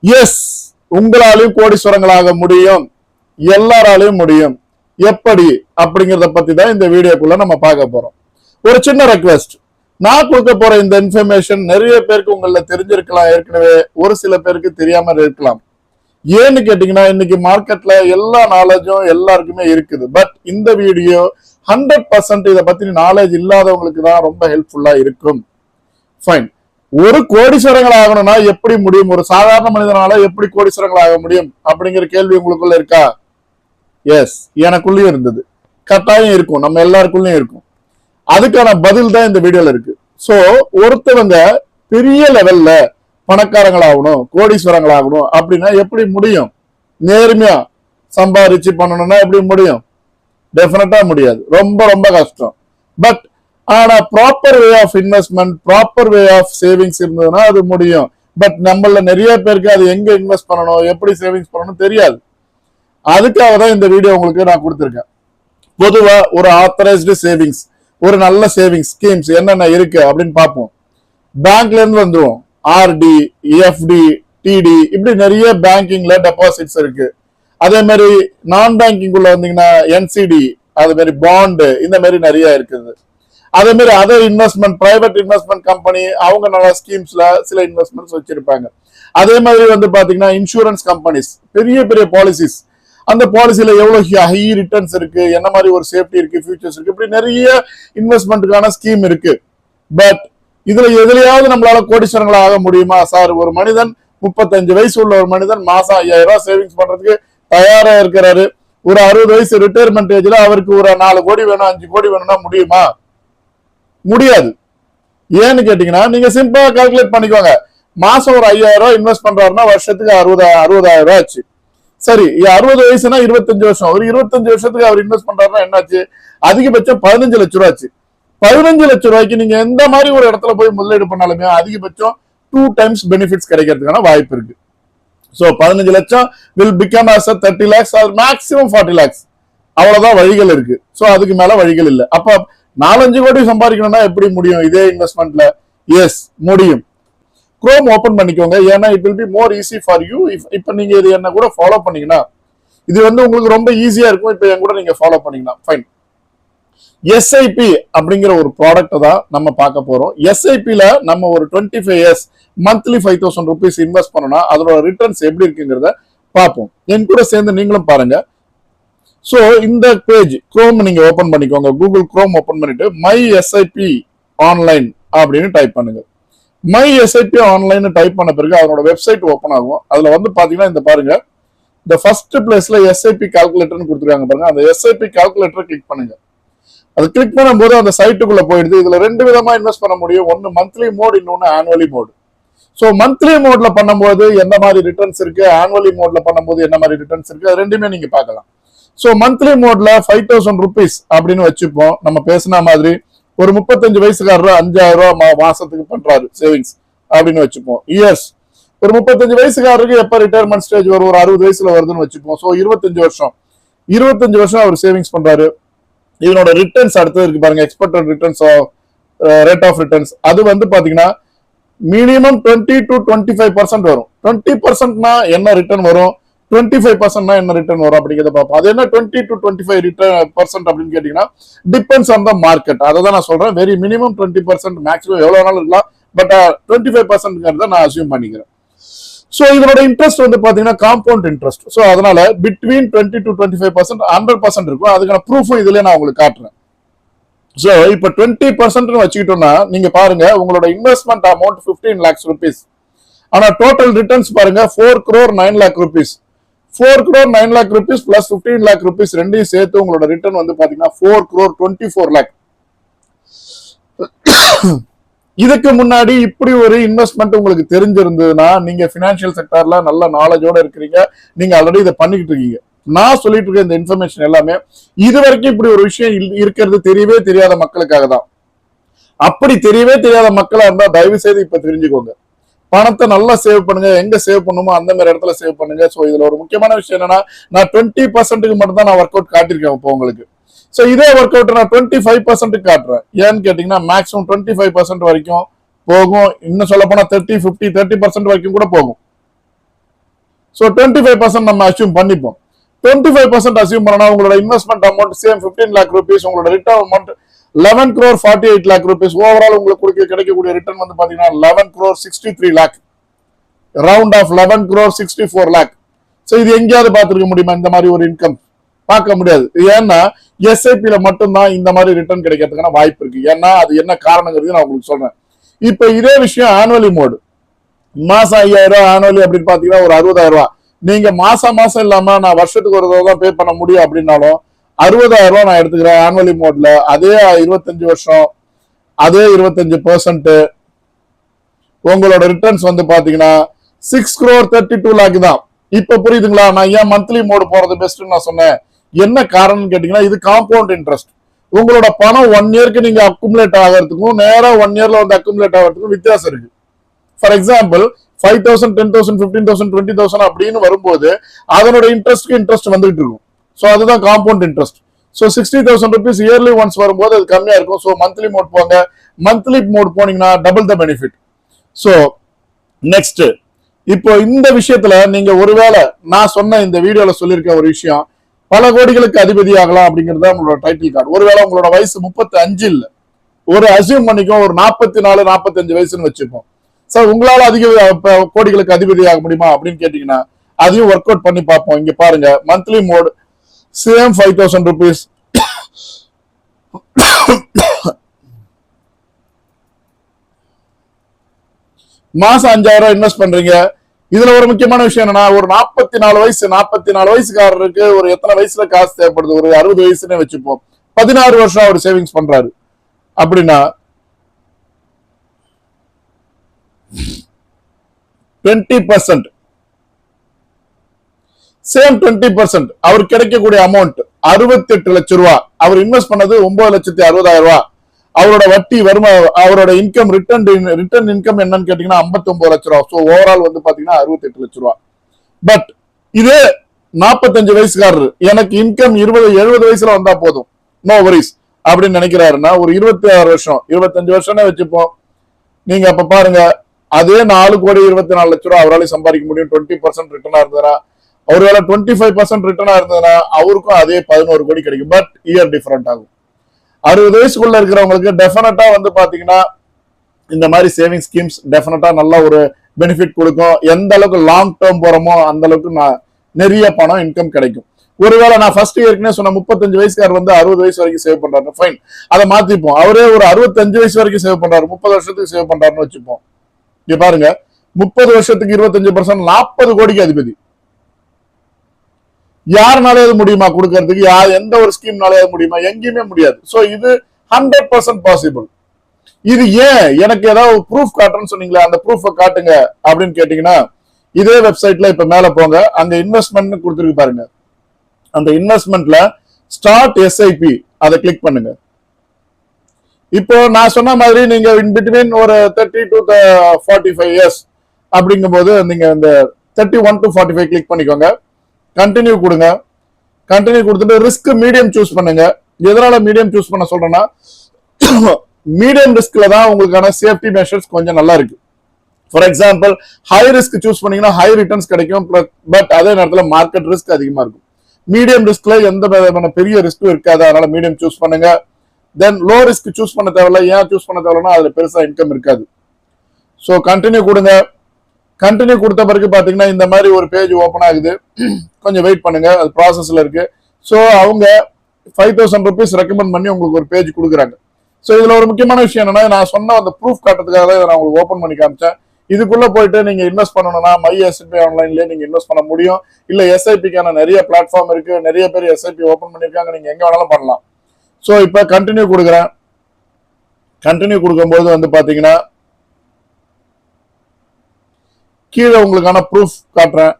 S, உங்களாலையும் கோடீஸ்வரங்களாக முடியும், எல்லாராலையும் முடியும். எப்படி அப்படிங்கறத பத்தி தான் இந்த வீடியோக்குள்ள நம்ம பார்க்க போறோம். ஒரு சின்ன ரெக்வெஸ்ட், நான் கொடுக்க போற இந்த இன்ஃபர்மேஷன் நிறைய பேருக்கு உங்கள தெரிஞ்சிருக்கலாம், ஏற்கனவே ஒரு சில பேருக்கு தெரியாம இருக்கலாம். ஏன்னு கேட்டீங்கன்னா, இன்னைக்கு மார்க்கெட்ல எல்லா நாலேஜும் எல்லாருக்குமே இருக்குது. பட் இந்த வீடியோ 100% இதை பத்தி நாலேஜ் இல்லாதவங்களுக்கு தான் ரொம்ப ஹெல்ப்ஃபுல்லா இருக்கும். ஃபைன். ஒரு கோடீஸ்வரங்கள் ஆகணும்னா எப்படி முடியும்? ஒரு சாதாரண மனிதனால எப்படி கோடீஸ்வரங்கள் ஆக முடியும் அப்படிங்கிற கேள்வி உங்களுக்குள்ள இருக்கா? எஸ், எனக்குள்ளயும் இருந்தது, கட்டாயம் இருக்கும், நம்ம எல்லாருக்குள்ளயும் இருக்கும். அதுக்கான பதில் தான் இந்த வீடியோல இருக்கு. சோ ஒருத்தவங்க பெரிய லெவல்ல பணக்காரங்களாகணும், கோடீஸ்வரங்களாகணும் அப்படின்னா எப்படி முடியும்? நேர்மையா சம்பாதிச்சு பண்ணணும்னா எப்படி முடியும்? டெஃபினட்டா முடியாது, ரொம்ப ரொம்ப கஷ்டம். பட் ஆனா proper way of investment, proper way of savings இருந்ததுன்னா அது முடியும். பட் நம்மள நிறைய பேருக்கு அது எங்க இன்வெஸ்ட் பண்ணணும், எப்படி சேவிங்ஸ் பண்ணணும் தெரியாது. அதுக்காக தான் இந்த வீடியோ உங்களுக்கு நான் கொடுத்துருக்கேன். பொதுவா ஒரு ஆத்தரைஸ்டு சேவிங்ஸ், ஒரு நல்ல சேவிங்ஸ் ஸ்கீம்ஸ் என்னென்ன இருக்கு அப்படின்னு பார்ப்போம். பேங்க்ல இருந்து வந்துடும். ஆர்டி, எஃப்டி, டிடி, இப்படி நிறைய பேங்கிங்ல டெபாசிட்ஸ் இருக்கு. அதே மாதிரி நான் பேங்கிங் உள்ள வந்தீங்கன்னா என்சிடி, அது மாதிரி பாண்டு, இந்த மாதிரி நிறைய இருக்குது. அதே மாதிரி other investment, private investment company, அவங்க நல்ல ஸ்கீம்ஸ்ல சில இன்வெஸ்ட்மெண்ட்ஸ் வச்சிருப்பாங்க. அதே மாதிரி வந்து பாத்தீங்கன்னா இன்சூரன்ஸ் கம்பெனிஸ், பெரிய பெரிய பாலிசிஸ், அந்த பாலிசியில எவ்வளவு ஹை ரிட்டர்ன்ஸ் இருக்கு, என்ன மாதிரி ஒரு சேஃப்டி இருக்கு, ஃபியூச்சர்ஸ் இருக்கு, இப்படி நிறைய இன்வெஸ்ட்மெண்ட்டுக்கான ஸ்கீம் இருக்கு. பட் இதுல எதுலயாவது நம்மளால கோடீஸ்வரங்களா ஆக முடியுமா? சார், ஒரு மனிதன் 35 வயசு உள்ள ஒரு மனிதன் மாசம் 5000 ரூபாய் சேவிங்ஸ் பண்றதுக்கு தயாரா இருக்கிறாரு. ஒரு 60 வயசு ரிட்டையர்மெண்ட் ஏஜ்ல அவருக்கு ஒரு 4 கோடி வேணும், 5 கோடி வேணும்னா முடியுமா? முடியாது. ஏன்னு கேட்டீங்கன்னா, நீங்க சிம்பிளா கால்குலேட் பண்ணிக்கோங்க. மாசம் ஒரு 5000 ரூபாய் இன்வெஸ்ட் பண்றாருன்னா வருஷத்துக்கு 60,000 ரூபாய் ஆச்சு. சரி, 60 வயசுனா 25 வருஷம், ஒரு 25 வருஷத்துக்கு அவர் இன்வெஸ்ட் பண்றாருன்னா என்னாச்சு? அதிகபட்சம் 15 லட்சம் ரூபாய் ஆச்சு. 15 லட்சம் ரூபாய்க்கு நீங்க எந்த மாதிரி ஒரு இடத்துல போய் முதலீடு பண்ணாலுமே அதிகபட்சம் 2 times பெனிஃபிட்ஸ் கிடைக்கிறதுக்கான வாய்ப்பு இருக்கு. சோ 15 லட்சம் will become as 30 lakhs or maximum 40 lakhs. அவ்வளவுதான் வழிகள் இருக்கு. சோ அதுக்கு மேல வழிகள் இல்ல. அப்ப 4-5 கோடி சம்பாதிக்கணும்னா எப்படி முடியும் இதே இன்வெஸ்ட்மெண்ட்ல? எஸ், முடியும். குரோம் ஓபன் பண்ணிக்கோங்க. ஏன்னா it will be more easy for you. இப்ப நீங்க இது என்ன கூட ஃபாலோ பண்ணீங்கன்னா இது வந்து உங்களுக்கு ரொம்ப ஈஸியா இருக்கும். இப்ப என் கூட நீங்க ஃபாலோ பண்ணீங்கன்னா ஃபைன். எஸ்ஐபி அப்படிங்கிற ஒரு ப்ராடக்ட் தான் நம்ம பார்க்க போறோம். எஸ்ஐபில நம்ம ஒரு 25 இயர்ஸ் மந்த்லி 5000 rupees இன்வெஸ்ட் பண்ணோம்னா அதோட ரிட்டர்ன்ஸ் எப்படி இருக்குங்கிறத பார்ப்போம். என் கூட சேர்ந்து நீங்களும் பாருங்க. சோ இந்த பேஜ் குரோம் நீங்க ஓபன் பண்ணிக்கோங்க. கூகுள் குரோம் ஓபன் பண்ணிட்டு மை எஸ்ஐபி ஆன்லைன் அப்படின்னு டைப் பண்ணுங்க. மை எஸ்ஐபி ஆன்லைன் டைப் பண்ண பிறகு அதனோட வெப்சைட் ஓபன் ஆகும். அதுல வந்து பாத்தீங்கன்னா இந்த பாருங்க, இந்த ஃபர்ஸ்ட் பிளேஸ்ல எஸ்ஐபி கால்குலேட்டர்னு கொடுத்துருக்காங்க பாருங்க. அந்த எஸ்ஐபி கால்குலேட்டரை கிளிக் பண்ணுங்க. அது கிளிக் பண்ணும்போது அந்த சைட்டுக்குள்ள போயிடுது. இதுல 2 விதமா இன்வெஸ்ட் பண்ண முடியும். ஒன்னு மந்த்லி மோட், இன்னொன்னு ஆனுவலி மோட். சோ மந்த்லி மோட்ல பண்ணும்போது எந்த மாதிரி ரிட்டர்ன்ஸ் இருக்கு, ஆனுவலி மோட்ல பண்ணும்போது என்ன மாதிரி ரிட்டர்ன்ஸ் இருக்கு, அது ரெண்டுமே நீங்க பார்க்கலாம். சோ மந்த்லி மோட்ல 5000 rupees அப்படின்னு வச்சுப்போம். நம்ம பேசின மாதிரி ஒரு 35 வயசுக்காரர் 5000 ரூபாய் மாசத்துக்கு பண்றாரு சேவிங்ஸ் அப்படின்னு வச்சுப்போம். இயர்ஸ் ஒரு 35 வயசுக்காரருக்கு எப்ப ரிட்டையர்மெண்ட் ஸ்டேஜ் வரும்? ஒரு 60 வயசுல வருதுன்னு வச்சுப்போம். சோ 25 வருஷம் அவர் சேவிங்ஸ் பண்றாரு. இதனோட ரிட்டர்ன்ஸ் அடுத்தது இருக்கு பாருங்க, expected returns rate of returns. அது வந்து பாத்தீங்கன்னா மினிமம் 20 to 25% வரும். 20%னா என்ன ரிட்டர்ன் வரும், 25%னா என்ன ரிட்டர்ன் வரும் அப்படிங்கிறத பார்ப்போம். அது என்ன 20 to 25% அப்படின்னு கேட்டீங்கன்னா டிபெண்ட்ஸ் ஆன் த மார்க்கெட். அதை தான் நான் சொல்றேன். வெரி மினிமம் 20%, மேக்ஸிமம் எவ்வளவு வேணாலும் இருக்கலாம். பட் 25% நான் அசியூம் பண்ணிக்கிறேன். சோ இதனோட இன்ட்ரெஸ்ட் வந்து பாத்தீங்கன்னா காம்பவுண்ட் இன்ட்ரெஸ்ட். சோ அதனால பிட்வீன் 20 to 25% 100% இருக்கும். அதுக்கான ப்ரூஃபும் இதுல நான் உங்களுக்கு காட்டுறேன். சோ இப்ப 20% வச்சுக்கிட்டோம்னா நீங்க பாருங்க, உங்களோட இன்வெஸ்ட்மெண்ட் அமௌண்ட் 15 lakhs rupees. ஆனா டோட்டல் ரிட்டர்ன்ஸ் பாருங்க 4 crore 9 lakh rupees. 4 crore 9 lakh rupees plus 15 lakh rupees ரெண்டையும் சேர்த்து உங்களோட ரிட்டர்ன் வந்து பாத்தீங்கன்னா 4 crore 24 lakh. இதுக்கு முன்னாடி இப்படி ஒரு இன்வெஸ்ட்மெண்ட் உங்களுக்கு தெரிஞ்சிருந்ததுன்னா நீங்க பினான்சியல் செக்டர்ல நல்ல நாலேஜோட இருக்கிறீங்க, நீங்க ஆல்ரெடி இதை பண்ணிக்கிட்டு இருக்கீங்க. நான் சொல்லிட்டு இருக்க இந்த இன்ஃபர்மேஷன் எல்லாமே இது வரைக்கும் இப்படி ஒரு விஷயம் இருக்கிறது தெரியவே தெரியாத மக்களுக்காக தான். அப்படி தெரியவே தெரியாத மக்களா இருந்தா தயவு செய்து இப்ப தெரிஞ்சுக்கோங்க. பணத்தை நல்லா சேவ் பண்ணுங்க. எங்க சேவ் பண்ணுமோ அந்த மாதிரி இடத்துல சேவ் பண்ணுங்க. சோ இதுல ஒரு முக்கியமான விஷயம் என்னன்னா, நான் 20%க்கு மட்டும் தான் நான் ஒர்க் அவுட் காட்டியிருக்கேன் இப்போ உங்களுக்கு. சோ இதே ஒர்க் அவுட் நான் 25% காட்டுறேன். ஏன்னு கேட்டீங்கன்னா மேக்ஸிமம் 25% வரைக்கும் போகும். இன்னும் சொல்ல போனா 30, 50, 30% வரைக்கும் கூட போகும். ஸோ 25% நம்ம அசியூம் பண்ணிப்போம். 25% அசியூம் பண்ணா உங்களோட investment amount same 15 lakh rupees, உங்களோட return amount 11 crore 48 lakh rupees. Overall உங்களுக்கு கிடைக்கக்கூடிய ரிட்டர்ன் வந்து பாத்தீங்கன்னா 11 crore 63 lakh, round off 11 crore 64 lakh. So இது எங்கேயாவது பார்த்துருக்க முடியுமா இந்த மாதிரி ஒரு இன்கம்? பார்க்க முடியாது. ஏன்னா எஸ்ஐபியில மட்டும்தான் இந்த மாதிரி ரிட்டர்ன் கிடைக்கிறதுக்கான வாய்ப்பு இருக்கு. ஏன்னா அது என்ன காரணங்கிறது நான் உங்களுக்கு சொல்றேன். இப்ப இதே விஷயம் ஆனுவலி மோடு, மாசம் 5000 ரூபாய் ஆனுவலி அப்படின்னு பாத்தீங்கன்னா ஒரு 60,000 ரூபாய். நீங்க மாசம் இல்லாம நான் வருஷத்துக்கு ஒரு தடவை தான் பே பண்ண முடியும் அப்படின்னாலும் 60,000 ரூபாய் நான் எடுத்துக்கிறேன் ஆனுவலி மோட்ல. அதே 25 வருஷம், அதே 25% உங்களோட ரிட்டர்ன்ஸ் வந்து பாத்தீங்கன்னா 6 crore 32 lakh தான். இப்ப புரியுதுங்களா நான் ஏன் மந்த்லி மோடு போறது பெஸ்ட் நான் சொன்னேன்? என்ன காரணம் கேட்டீங்கன்னா இது காம்பவுண்ட் இன்ட்ரெஸ்ட். உங்களோட பணம் 1 இயருக்கு நீங்க அக்குமுலேட் ஆகிறதுக்கும் நேரா 1 இயர்ல வந்து அக்குமுலேட் ஆகிறதுக்கும் வித்தியாசம் இருக்கு. ஃபார் எக்ஸாம்பிள் 5,000 10,000 15,000 20,000 அப்படின்னு வரும்போது அதனோட இன்ட்ரெஸ்ட் வந்துட்டு இருக்கும். ஸோ அதுதான் compound interest. So 60,000 rupees yearly once வரும்போது அது கம்மியா இருக்கும். ஸோ மந்த்லி மோட் போங்க. மந்த்லி மோட் போனீங்கன்னா double the benefit. So next, இப்போ இந்த விஷயத்துல நீங்க ஒருவேளை நான் சொன்ன இந்த வீடியோல சொல்லியிருக்க ஒரு விஷயம், பல கோடிகளுக்கு அதிபதி ஆகலாம் அப்படிங்கிறது உங்களோட டைட்டில் கார்டு. ஒருவேளை உங்களோட வயசு 35 இல்ல, ஒரு அசியூம் பண்ணிக்கும் ஒரு 44 45 வயசுன்னு வச்சுப்போம். சார் உங்களால அதிக கோடிகளுக்கு அதிபதி ஆக முடியுமா அப்படின்னு கேட்டீங்கன்னா அதையும் ஒர்க் அவுட் பண்ணி பார்ப்போம். இங்க பாருங்க, மந்த்லி மோட் சேம் 5,000 rupees, மாசம் 5,000 இன்வெஸ்ட் பண்றீங்க. இதுல ஒரு முக்கியமான விஷயம் என்னன்னா, ஒரு 44 வயசுக்காரருக்கு ஒரு எத்தனை வயசுல காசு தேவைப்படுது? ஒரு 60 வயசுன்னு வச்சுப்போம். 16 வருஷம் அவர் சேவிங்ஸ் பண்றாரு அப்படின்னா 20%, சேம் 20% அவர் கிடைக்கக்கூடிய அமௌண்ட் 68 லட்சம் ரூபாய். அவர் இன்வெஸ்ட் பண்ணது 9,60,000 ரூபாய். அவரோட வட்டி வருமா, அவரோட இன்கம் ரிட்டர்ன் இன்கம் என்னன்னு கேட்டீங்கன்னா 59 லட்சம் ரூபாய். ஸோ ஓவரால் வந்து பாத்தீங்கன்னா 68 லட்சம் ரூபாய். பட் இதே 45 வயசுக்காரரு எனக்கு இன்கம் 70 வயசுல வந்தா போதும், நோ வரிஸ் அப்படின்னு நினைக்கிறாருன்னா ஒரு 26 வருஷம் 25 வருஷம்னே வச்சுப்போம். நீங்க அப்ப பாருங்க, அதே 4,24,00,000 ரூபாய் அவரால் சம்பாதிக்க முடியும். 20% ரிட்டர்னா இருந்ததுன்னா, ஒருவேளை 25% ரிட்டர்னா இருந்ததுன்னா அவருக்கும் அதே 11 கோடி கிடைக்கும். பட் இயர் டிஃபரெண்ட் ஆகும். 60 வயசுக்குள்ள இருக்கிறவங்களுக்கு டெஃபினட்டா வந்து பாத்தீங்கன்னா இந்த மாதிரி சேவிங் ஸ்கீம்ஸ் டெஃபினட்டா நல்ல ஒரு பெனிஃபிட் கொடுக்கும். எந்த அளவுக்கு லாங் டேர்ம் போறோமோ அந்த அளவுக்கு நிறைய பணம் இன்கம் கிடைக்கும். ஒருவேளை நான் ஃபர்ஸ்ட் ஏற்கனவே சொன்ன 35 வயசுக்காரர் வந்து 60 வயசு வரைக்கும் சேவ் பண்றாரு, ஃபைன், அதை மாத்திப்போம். அவரே ஒரு 65 வயசு வரைக்கும் சேவ் பண்றாரு, 30 வருஷத்துக்கு சேவ் பண்றாருன்னு வச்சுப்போம். இங்க பாருங்க, 30 வருஷத்துக்கு 25% 40 கோடிக்கு அதிபதி. யாருனாலே முடியுமா கொடுக்கறதுக்கு? எந்த ஒரு ஸ்கீம்னாலே முடியுமா? எங்கேயுமே முடியாது. சோ இது 100% பாசிபிள். இது ஏன் எனக்கு ஏதாவது ப்ரூஃப் காட்டுறேன்னு சொன்னீங்களா, அந்த ப்ரூஃப் காட்டுங்க அப்படின்னு கேட்டீங்கன்னா இதே வெப்சைட்ல இப்ப மேல போங்க, அங்க இன்வெஸ்ட்மெண்ட் கொடுத்துருக்கு பாருங்க. அந்த இன்வெஸ்ட்மெண்ட்ல ஸ்டார்ட் எஸ்ஐபி அதை கிளிக் பண்ணுங்க. இப்போ நான் சொன்ன மாதிரி நீங்க இன் பிட்வீன் ஒரு 30 to 45 இயர்ஸ் அப்படிங்கும் போது நீங்க இந்த 31 to 45 கிளிக் பண்ணிக்கோங்க. கண்டினியூ கொடுங்க. கண்டினியூ கொடுத்துட்டு ரிஸ்க் மீடியம் சூஸ் பண்ணுங்க. எதனால மீடியம் சூஸ் பண்ண சொல்றேன்னா, மீடியம் ரிஸ்க்ல தான் உங்களுக்கான சேஃப்டி மெஷர்ஸ் கொஞ்சம் நல்லா இருக்கு. For example high risk choose பண்ணீங்கன்னா ஹை ரிட்டர்ன்ஸ் கிடைக்கும், பட் அதே நேரத்தில் மார்க்கெட் ரிஸ்க் அதிகமா இருக்கும். மீடியம் ரிஸ்க்ல எந்த விதமான பெரிய ரிஸ்க்கும் இருக்காது, அதனால மீடியம் சூஸ் பண்ணுங்க. தென் லோ ரிஸ்க் சூஸ் பண்ண தேவையில்ல. ஏன் சூஸ் பண்ண தேவையில்லைன்னா அதுல பெருசா இன்கம் இருக்காது. ஸோ கண்டினியூ கொடுங்க. கண்டினியூ கொடுத்த பிறகு பாத்தீங்கன்னா இந்த மாதிரி ஒரு பேஜ் ஓப்பன் ஆகுது. கொஞ்சம் வெயிட் பண்ணுங்க, அது ப்ராசஸ்ல இருக்கு. ஸோ அவங்க 5,000 rupees ரெக்கமெண்ட் பண்ணி உங்களுக்கு ஒரு பேஜ் கொடுக்குறாங்க. ஸோ இதுல ஒரு முக்கியமான விஷயம் என்னன்னா, நான் சொன்ன அந்த ப்ரூஃப் காட்டுறதுக்காக தான் இதை நான் உங்களுக்கு ஓப்பன் பண்ணி காமிச்சேன். இதுக்குள்ள போயிட்டு நீங்க இன்வெஸ்ட் பண்ணணும்னா மை எஸ்ஐபி ஆன்லைன்லயே நீங்க இன்வெஸ்ட் பண்ண முடியும். இல்ல எஸ்ஐபிக்கான நிறைய பிளாட்ஃபார்ம் இருக்கு, நிறைய பேர் எஸ்ஐபி ஓப்பன் பண்ணிருக்காங்க, நீங்க எங்க வேணாலும் பண்ணலாம். ஸோ இப்ப கண்டினியூ கொடுக்குறேன். கண்டினியூ கொடுக்கும்போது வந்து பாத்தீங்கன்னா கீழே உங்களுக்கான ப்ரூஃப் காட்டுறேன்.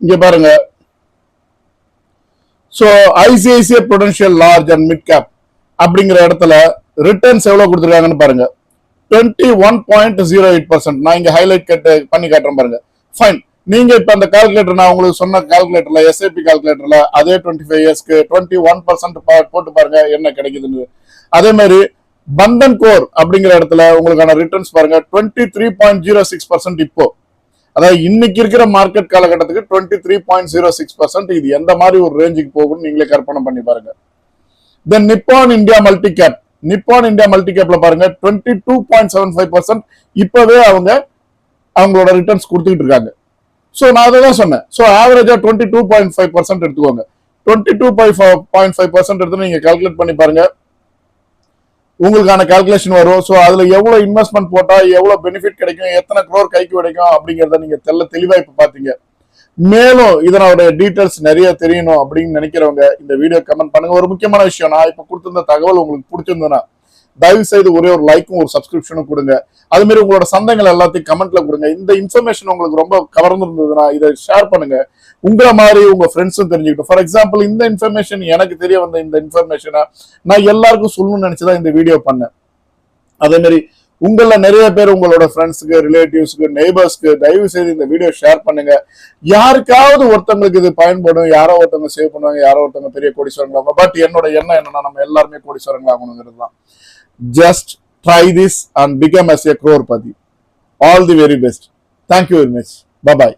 இங்க பாருங்க. So ICICI Prudential Large and Mid Cap அப்படிங்கிற இடத்துல ரிட்டர்ன்ஸ் எவ்வளவு கொடுத்துருக்காங்கன்னு பாருங்க. 21.08%. நான் இங்க ஹைலைட் பண்ணி காட்டுறேன் பாருங்க. ஃபைன். நீங்க இப்ப அந்த கால்குலேட்டர் நான் உங்களுக்கு சொன்ன கால்குலேட்டர்ல எஸ்ஐபி கால்குலேட்டர்ல அதே 25 இயர்ஸ்க்கு 21% போட்டு பாருங்க என்ன கிடைக்குதுன்னு. அதே மாதிரி பந்தன் கோர் அப்படிங்கிற இடத்துல உங்களுக்கான ரிட்டர்ன்ஸ் பாருங்க 23.06%. இப்போ அதாவது இன்னைக்கு இருக்கிற மார்க்கெட் காலகட்டத்துக்கு 23.06%. இது எந்த மாதிரி ஒரு ரேஞ்சுக்கு போகும்னு நீங்களே கற்பனை பண்ணி பாருங்க. Then Nippon India multi cap, Nippon India multi கேப்ல பாருங்க 22.75%. இப்பவே அவங்களோட ரிட்டர்ன்ஸ் கொடுத்துக்கிட்டு இருக்காங்க. சோ நான் அதை தான் சொன்னேன். சோ ஆவரேஜா 22.5% எடுத்துக்கோங்க. 22.5% எடுத்து நீங்க கால்குலேட் பண்ணி பாருங்க, உங்களுக்கான கால்குலேஷன் வரும். சோ அதுல எவ்வளவு இன்வெஸ்ட்மெண்ட் போட்டா எவ்வளவு பெனிஃபிட் கிடைக்கும், எத்தனை க்ரோர் கைக்கு கிடைக்கும் அப்படிங்கறத நீங்க தெளிவா இப்ப பாத்தீங்க. மேலும் இதனோட டீடைல்ஸ் நிறைய தெரியணும் அப்படின்னு நினைக்கிறவங்க இந்த வீடியோ கமெண்ட் பண்ணுங்க. ஒரு முக்கியமான விஷயம், நான் இப்ப கொடுத்திருந்த தகவல் உங்களுக்கு பிடிச்சிருந்ததுன்னா தயவு செய்து ஒரே ஒரு லைக்கும் ஒரு சப்ஸ்கிரிப்ஷனும் கொடுங்க. அது மாதிரி உங்களோட சந்தேகங்கள் எல்லாத்தையும் கமெண்ட்ல கொடுங்க. இந்த இன்ஃபர்மேஷன் உங்களுக்கு ரொம்ப கவர்ந்திருந்ததுன்னா இதை ஷேர் பண்ணுங்க, உங்களை மாதிரி உங்க ஃப்ரெண்ட்ஸும் தெரிஞ்சுக்கிட்டோம். ஃபார் எக்ஸாம்பிள் இந்த இன்ஃபர்மேஷன் எனக்கு தெரிய வந்த இந்த இன்ஃபர்மேஷனை நான் எல்லாருக்கும் சொல்லணும்னு நினைச்சுதான் இந்த வீடியோ பண்ணேன். அதே மாதிரி உங்கள நிறைய பேர் உங்களோட ஃப்ரெண்ட்ஸுக்கு, ரிலேட்டிவ்ஸ்க்கு, நெய்பர்ஸ்க்கு தயவு செய்து இந்த வீடியோ ஷேர் பண்ணுங்க. யாருக்காவது ஒருத்தவங்களுக்கு இது பயன்படும். யாரோ ஒருத்தவங்க சேவ் பண்ணுவாங்க, யாரோ ஒருத்தவங்க பெரிய கோடீஸ்வரங்களாகும். பட் என்னோட எண்ணம் என்னன்னா நம்ம எல்லாருமே கோடீஸ்வரங்களாகணுங்கிறது தான். Just try this and become as a crorepati. All the very best. Thank you very much. Bye bye.